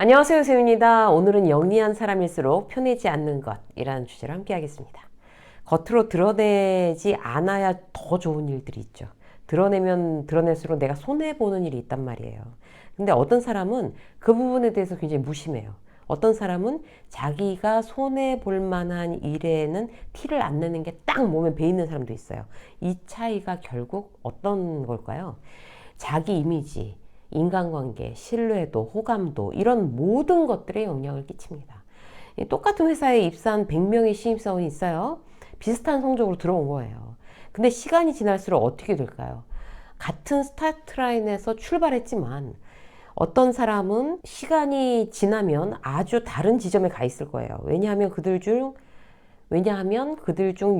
안녕하세요, 세윤입니다. 오늘은 영리한 사람일수록 편해지 않는 것이라는 주제로 함께 하겠습니다. 겉으로 드러내지 않아야 더 좋은 일들이 있죠. 드러내면 드러낼수록 내가 손해보는 일이 있단 말이에요. 근데 어떤 사람은 그 부분에 대해서 굉장히 무심해요. 어떤 사람은 자기가 손해볼 만한 일에는 티를 안 내는 게 딱 몸에 배이는 사람도 있어요. 이 차이가 결국 어떤 걸까요? 자기 이미지, 인간관계, 신뢰도, 호감도 이런 모든 것들에 영향을 끼칩니다. 똑같은 회사에 입사한 100명의 신입사원이 있어요. 비슷한 성적으로 들어온 거예요. 근데 시간이 지날수록 어떻게 될까요? 같은 스타트 라인에서 출발했지만 어떤 사람은 시간이 지나면 아주 다른 지점에 가 있을 거예요. 왜냐하면 그들 중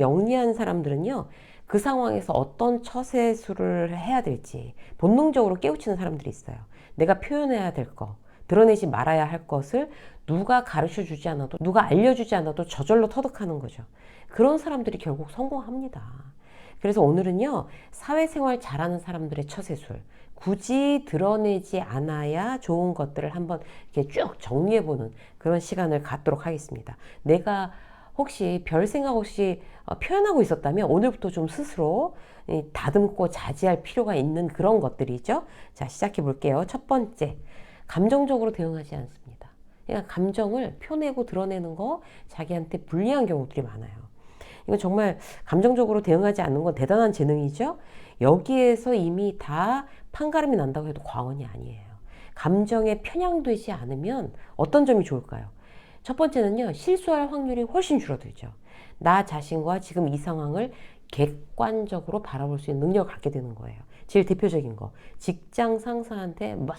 영리한 사람들은요, 그 상황에서 어떤 처세술을 해야 될지 본능적으로 깨우치는 사람들이 있어요. 내가 표현해야 될 거, 드러내지 말아야 할 것을 누가 가르쳐 주지 않아도, 누가 알려주지 않아도 저절로 터득하는 거죠. 그런 사람들이 결국 성공합니다. 그래서 오늘은요, 사회생활 잘하는 사람들의 처세술, 굳이 드러내지 않아야 좋은 것들을 한번 이렇게 쭉 정리해보는 그런 시간을 갖도록 하겠습니다. 내가 혹시 별 생각 없이 표현하고 있었다면 오늘부터 좀 스스로 다듬고 자제할 필요가 있는 그런 것들이죠. 자, 시작해 볼게요. 첫 번째, 감정적으로 대응하지 않습니다. 그러니까 감정을 표내고 드러내는 거 자기한테 불리한 경우들이 많아요. 이건 정말 감정적으로 대응하지 않는 건 대단한 재능이죠. 여기에서 이미 다 판가름이 난다고 해도 과언이 아니에요. 감정에 편향되지 않으면 어떤 점이 좋을까요? 첫 번째는요, 실수할 확률이 훨씬 줄어들죠. 나 자신과 지금 이 상황을 객관적으로 바라볼 수 있는 능력을 갖게 되는 거예요. 제일 대표적인 거. 직장 상사한테 막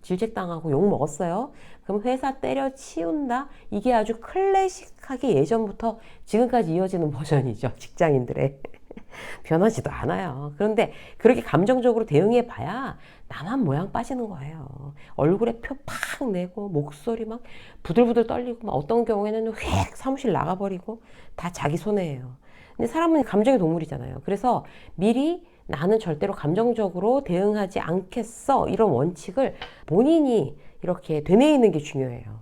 질책당하고 욕 먹었어요. 그럼 회사 때려치운다? 이게 아주 클래식하게 예전부터 지금까지 이어지는 버전이죠. 직장인들의. 변하지도 않아요. 그런데 그렇게 감정적으로 대응해 봐야 나만 모양 빠지는 거예요. 얼굴에 표 팍 내고 목소리 막 부들부들 떨리고 막 어떤 경우에는 휙 사무실 나가버리고 다 자기 손해예요. 근데 사람은 감정의 동물이잖아요. 그래서 미리 나는 절대로 감정적으로 대응하지 않겠어. 이런 원칙을 본인이 이렇게 되뇌이는 게 중요해요.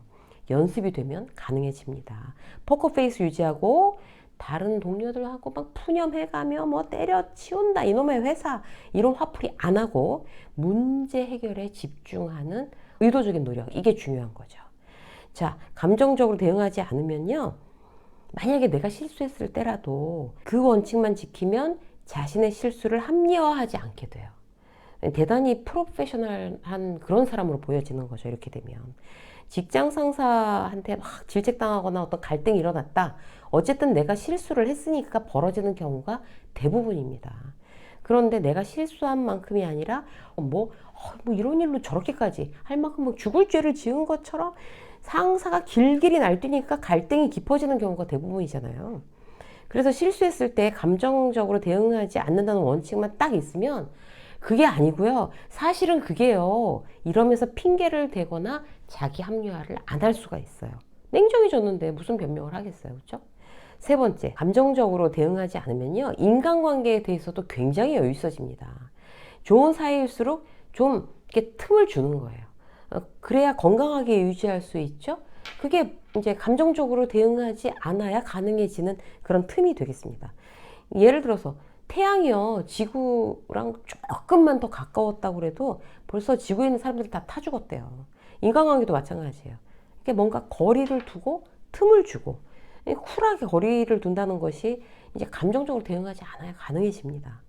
연습이 되면 가능해집니다. 포커페이스 유지하고 다른 동료들하고 막 푸념해가며 뭐 때려치운다 이놈의 회사 이런 화풀이 안 하고 문제 해결에 집중하는 의도적인 노력, 이게 중요한 거죠. 자, 감정적으로 대응하지 않으면요, 만약에 내가 실수했을 때라도 그 원칙만 지키면 자신의 실수를 합리화하지 않게 돼요. 대단히 프로페셔널한 그런 사람으로 보여지는 거죠. 이렇게 되면 직장 상사한테 막 질책당하거나 어떤 갈등이 일어났다. 어쨌든 내가 실수를 했으니까 벌어지는 경우가 대부분입니다. 그런데 내가 실수한 만큼이 아니라 뭐 이런 일로 저렇게까지 할 만큼 뭐 죽을 죄를 지은 것처럼 상사가 길길이 날뛰니까 갈등이 깊어지는 경우가 대부분이잖아요. 그래서 실수했을 때 감정적으로 대응하지 않는다는 원칙만 딱 있으면 그게 아니고요. 사실은 그게요. 이러면서 핑계를 대거나 자기 합리화를 안 할 수가 있어요. 냉정해졌는데 무슨 변명을 하겠어요. 그렇죠? 세 번째, 감정적으로 대응하지 않으면요. 인간관계에 대해서도 굉장히 여유 있어집니다. 좋은 사이일수록 좀 이렇게 틈을 주는 거예요. 그래야 건강하게 유지할 수 있죠. 그게 이제 감정적으로 대응하지 않아야 가능해지는 그런 틈이 되겠습니다. 예를 들어서 태양이요, 지구랑 조금만 더 가까웠다고 그래도 벌써 지구에 있는 사람들이 다 타 죽었대요. 인간관계도 마찬가지예요. 이게 뭔가 거리를 두고 틈을 주고 쿨하게 거리를 둔다는 것이 이제 감정적으로 대응하지 않아야 가능해집니다.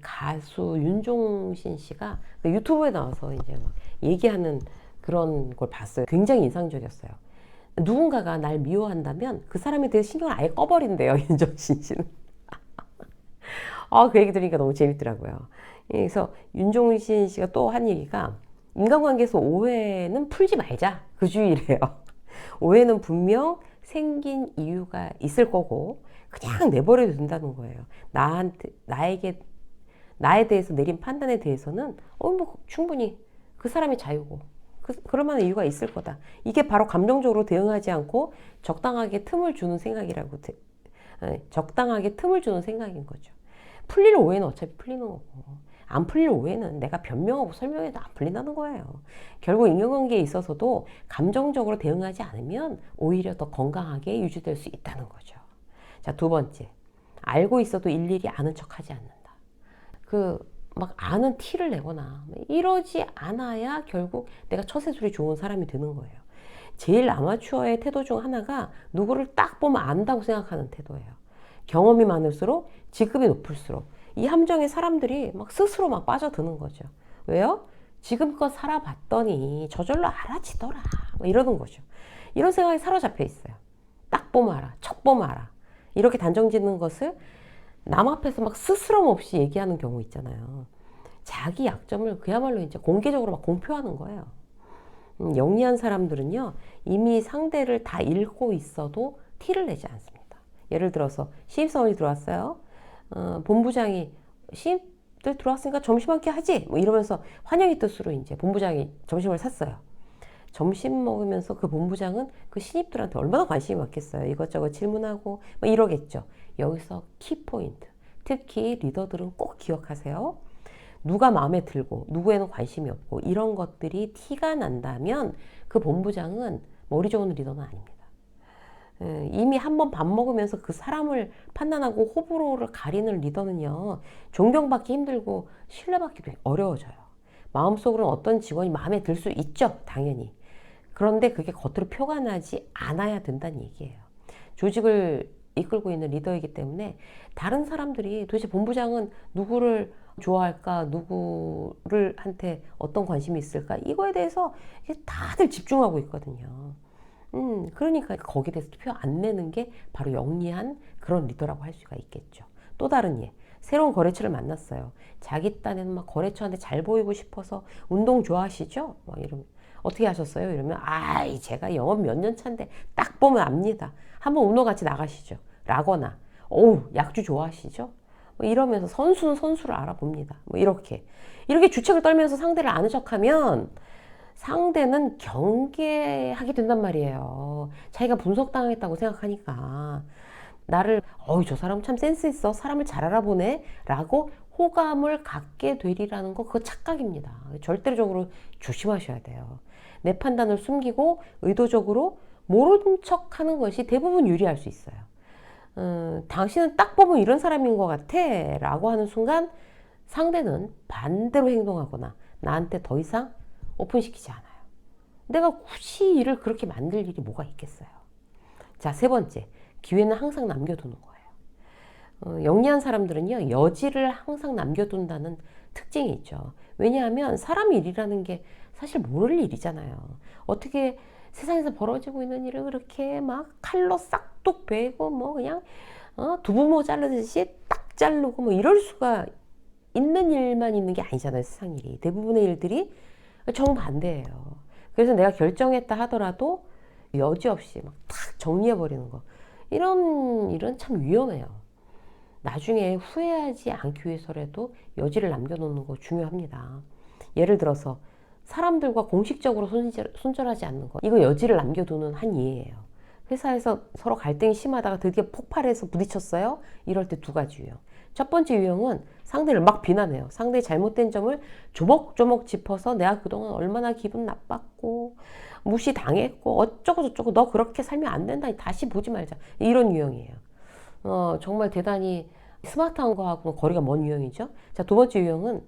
가수 윤종신 씨가 유튜브에 나와서 이제 막 얘기하는 그런 걸 봤어요. 굉장히 인상적이었어요. 누군가가 날 미워한다면 그 사람에 대해 신경을 아예 꺼버린대요, 윤종신 씨는. 그 얘기 들으니까 너무 재밌더라고요. 그래서 윤종신 씨가 또 한 얘기가 인간관계에서 오해는 풀지 말자. 그 주의래요. 오해는 분명 생긴 이유가 있을 거고 그냥 내버려도 된다는 거예요. 나에 대해서 내린 판단에 대해서는 뭐 충분히 그 사람의 자유고 그럴 만한 이유가 있을 거다. 이게 바로 감정적으로 대응하지 않고 적당하게 틈을 주는 적당하게 틈을 주는 생각인 거죠. 풀릴 오해는 어차피 풀리는 거고 안 풀릴 오해는 내가 변명하고 설명해도 안 풀린다는 거예요. 결국 인간관계에 있어서도 감정적으로 대응하지 않으면 오히려 더 건강하게 유지될 수 있다는 거죠. 자, 두 번째. 알고 있어도 일일이 아는 척하지 않는다. 막 아는 티를 내거나 이러지 않아야 결국 내가 처세술이 좋은 사람이 되는 거예요. 제일 아마추어의 태도 중 하나가 누구를 딱 보면 안다고 생각하는 태도예요. 경험이 많을수록 직급이 높을수록 이 함정에 사람들이 막 스스로 막 빠져드는 거죠. 왜요? 지금껏 살아봤더니 저절로 알아지더라 이러는 거죠. 이런 생각에 사로잡혀 있어요. 딱 보면 알아, 척 보면 알아. 이렇게 단정 짓는 것을 남 앞에서 막 스스럼 없이 얘기하는 경우 있잖아요. 자기 약점을 그야말로 이제 공개적으로 막 공표하는 거예요. 영리한 사람들은요, 이미 상대를 다 읽고 있어도 티를 내지 않습니다. 예를 들어서 신입사원이 들어왔어요. 본부장이 신입들 들어왔으니까 점심 한 끼 하지? 뭐 이러면서 환영의 뜻으로 이제 본부장이 점심을 샀어요. 점심 먹으면서 그 본부장은 그 신입들한테 얼마나 관심이 많겠어요. 이것저것 질문하고 뭐 이러겠죠. 여기서 키포인트. 특히 리더들은 꼭 기억하세요. 누가 마음에 들고 누구에는 관심이 없고 이런 것들이 티가 난다면 그 본부장은 머리 좋은 리더는 아닙니다. 이미 한번 밥 먹으면서 그 사람을 판단하고 호불호를 가리는 리더는요. 존경받기 힘들고 신뢰받기도 어려워져요. 마음속으로는 어떤 직원이 마음에 들 수 있죠. 당연히. 그런데 그게 겉으로 표가 나지 않아야 된다는 얘기예요. 조직을 이끌고 있는 리더이기 때문에 다른 사람들이 도대체 본부장은 누구를 좋아할까, 누구를 한테 어떤 관심이 있을까 이거에 대해서 다들 집중하고 있거든요. 그러니까 거기에 대해서 표 안 내는 게 바로 영리한 그런 리더라고 할 수가 있겠죠. 또 다른 예, 새로운 거래처를 만났어요. 자기 딴에는 막 거래처한테 잘 보이고 싶어서 운동 좋아하시죠? 막 이러면 어떻게 하셨어요? 이러면 아이 제가 영업 몇 년 차인데 딱 보면 압니다. 한번 운동 같이 나가시죠. 라거나 어우 약주 좋아하시죠? 뭐 이러면서 선수는 선수를 알아봅니다. 뭐 이렇게 주책을 떨면서 상대를 아는 척하면 상대는 경계하게 된단 말이에요. 자기가 분석당했다고 생각하니까 나를 저 사람 참 센스 있어. 사람을 잘 알아보네. 라고 호감을 갖게 되리라는 거 그거 착각입니다. 절대적으로 조심하셔야 돼요. 내 판단을 숨기고 의도적으로 모른 척하는 것이 대부분 유리할 수 있어요. 당신은 딱 보면 이런 사람인 것 같아 라고 하는 순간 상대는 반대로 행동하거나 나한테 더 이상 오픈시키지 않아요. 내가 굳이 일을 그렇게 만들 일이 뭐가 있겠어요. 자, 세 번째, 기회는 항상 남겨두는 거예요. 영리한 사람들은요, 여지를 항상 남겨둔다는 특징이 있죠. 왜냐하면 사람 일이라는 게 사실 모를 일이잖아요. 어떻게 세상에서 벌어지고 있는 일을 그렇게 막 칼로 싹둑 베고 뭐 그냥 두부모 자르듯이 딱 자르고 뭐 이럴 수가 있는 일만 있는 게 아니잖아요. 세상 일이. 대부분의 일들이 정반대예요. 그래서 내가 결정했다 하더라도 여지없이 막 탁 정리해버리는 거. 이런 일은 참 위험해요. 나중에 후회하지 않기 위해서라도 여지를 남겨놓는 거 중요합니다. 예를 들어서 사람들과 공식적으로 손절하지 않는 거. 이거 여지를 남겨두는 한 예예요. 회사에서 서로 갈등이 심하다가 드디어 폭발해서 부딪혔어요. 이럴 때 두 가지 유형. 첫 번째 유형은 상대를 막 비난해요. 상대의 잘못된 점을 조목조목 짚어서 내가 그동안 얼마나 기분 나빴고 무시당했고 어쩌고저쩌고 너 그렇게 살면 안 된다. 다시 보지 말자. 이런 유형이에요. 정말 대단히 스마트한 거하고 거리가 먼 유형이죠. 자, 두 번째 유형은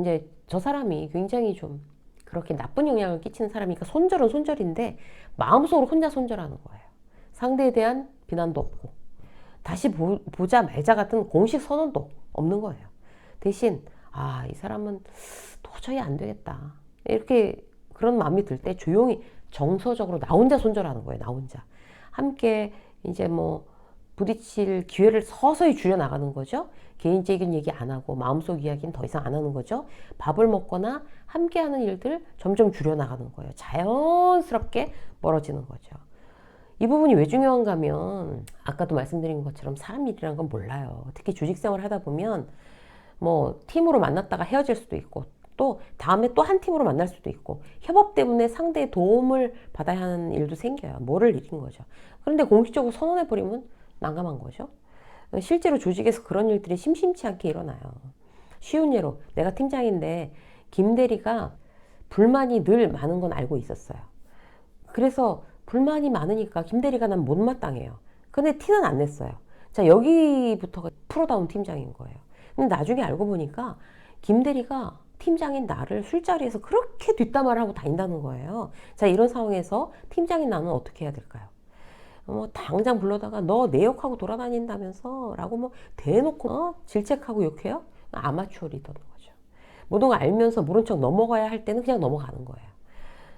이제 저 사람이 굉장히 좀 그렇게 나쁜 영향을 끼치는 사람이니까 손절은 손절인데 마음속으로 혼자 손절하는 거예요. 상대에 대한 비난도 없고 다시 보자 말자 같은 공식 선언도 없는 거예요. 대신 이 사람은 도저히 안 되겠다. 이렇게 그런 마음이 들 때 조용히 정서적으로 나 혼자 손절하는 거예요. 나 혼자. 함께 이제 뭐 부딪힐 기회를 서서히 줄여나가는 거죠. 개인적인 얘기 안 하고 마음속 이야기는 더 이상 안 하는 거죠. 밥을 먹거나 함께하는 일들 점점 줄여나가는 거예요. 자연스럽게 멀어지는 거죠. 이 부분이 왜 중요한가 하면 아까도 말씀드린 것처럼 사람 일이라는 건 몰라요. 특히 조직생활 하다 보면 뭐 팀으로 만났다가 헤어질 수도 있고 또 다음에 또 한 팀으로 만날 수도 있고 협업 때문에 상대의 도움을 받아야 하는 일도 생겨요. 모를 일인 거죠. 그런데 공식적으로 선언해버리면 난감한 거죠. 실제로 조직에서 그런 일들이 심심치 않게 일어나요. 쉬운 예로 내가 팀장인데 김 대리가 불만이 늘 많은 건 알고 있었어요. 그래서 불만이 많으니까 김 대리가 난 못마땅해요. 근데 티는 안 냈어요. 자, 여기부터가 프로다운 팀장인 거예요. 근데 나중에 알고 보니까 김 대리가 팀장인 나를 술자리에서 그렇게 뒷담화를 하고 다닌다는 거예요. 자, 이런 상황에서 팀장인 나는 어떻게 해야 될까요? 당장 불러다가 너 내 욕하고 돌아다닌다면서 라고 뭐 대놓고 질책하고 욕해요? 아마추어 리더인 거죠. 모든 걸 알면서 모른 척 넘어가야 할 때는 그냥 넘어가는 거예요.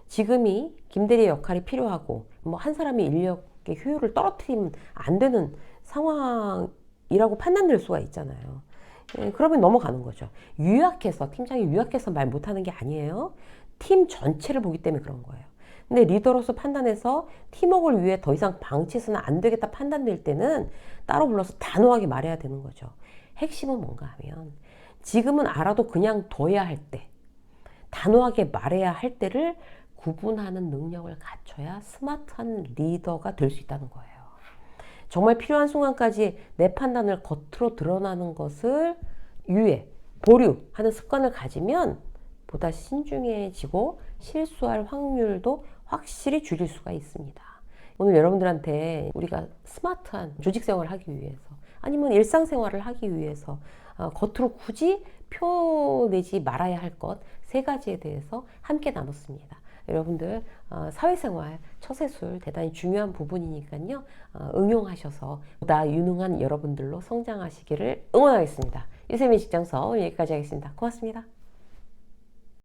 지금이 김대리의 역할이 필요하고 뭐 한 사람의 인력의 효율을 떨어뜨리면 안 되는 상황이라고 판단될 수가 있잖아요. 그러면 넘어가는 거죠. 유약해서 팀장이 유약해서 말 못하는 게 아니에요. 팀 전체를 보기 때문에 그런 거예요. 근데 리더로서 판단해서 팀워크를 위해 더 이상 방치해서는 안 되겠다 판단될 때는 따로 불러서 단호하게 말해야 되는 거죠. 핵심은 뭔가 하면 지금은 알아도 그냥 둬야 할 때, 단호하게 말해야 할 때를 구분하는 능력을 갖춰야 스마트한 리더가 될 수 있다는 거예요. 정말 필요한 순간까지 내 판단을 겉으로 드러나는 것을 유예, 보류하는 습관을 가지면 보다 신중해지고 실수할 확률도 확실히 줄일 수가 있습니다. 오늘 여러분들한테 우리가 스마트한 조직 생활을 하기 위해서 아니면 일상생활을 하기 위해서 겉으로 굳이 표내지 말아야 할 것 3가지에 대해서 함께 나눴습니다. 여러분들 사회생활, 처세술 대단히 중요한 부분이니까요. 응용하셔서 보다 유능한 여러분들로 성장하시기를 응원하겠습니다. 유세민 직장서 여기까지 하겠습니다. 고맙습니다.